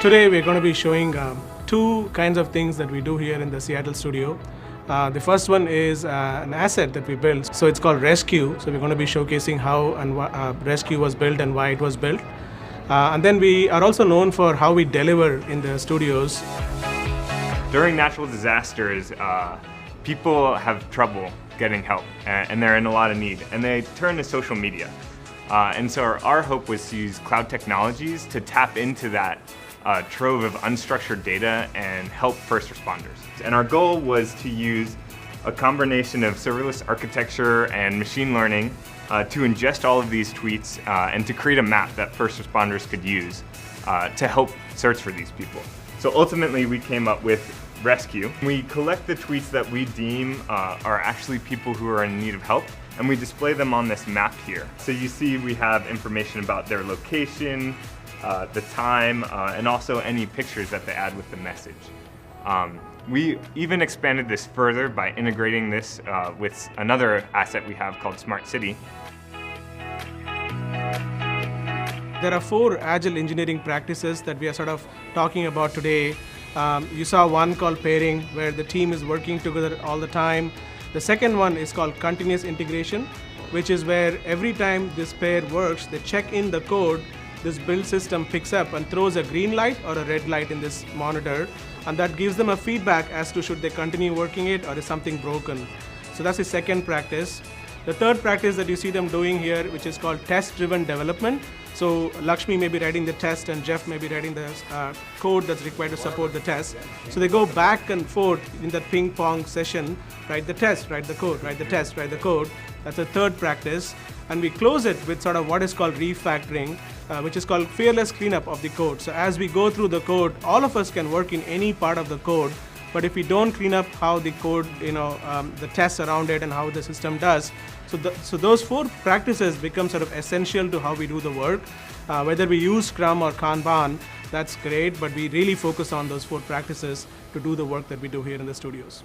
Today we're going to be showing two kinds of things that we do here in the Seattle studio. The first one is an asset that we built. So it's called Rescue. So we're going to be showcasing how and Rescue was built and why it was built. And then we are also known for how we deliver in the studios. During natural disasters, people have trouble getting help and they're in a lot of need, and they turn to social media. And so our hope was to use cloud technologies to tap into that trove of unstructured data and help first responders. And our goal was to use a combination of serverless architecture and machine learning to ingest all of these tweets and to create a map that first responders could use to help search for these people. So ultimately we came up with Rescue. We collect the tweets that we deem are actually people who are in need of help, and we display them on this map here. So you see we have information about their location, the time, and also any pictures that they add with the message. We even expanded this further by integrating this with another asset we have called Smart City. There are 4 agile engineering practices that we are sort of talking about today. You saw one called pairing, where the team is working together all the time. The second one is called continuous integration, which is where every time this pair works, they check in the code, this build system picks up and throws a green light or a red light in this monitor, and that gives them a feedback as to should they continue working it or is something broken. So that's the second practice. The third practice that you see them doing here, which is called test-driven development. So Lakshmi may be writing the test and Jeff may be writing the code that's required to support the test. So they go back and forth in that ping pong session, write the test, write the code, write the test, write the code. That's the third practice. And we close it with sort of what is called refactoring, which is called fearless cleanup of the code. So as we go through the code, all of us can work in any part of the code, but if we don't clean up how the code, the tests around it and how the system does, so those 4 practices become sort of essential to how we do the work. Whether we use Scrum or Kanban, that's great, but we really focus on those 4 practices to do the work that we do here in the studios.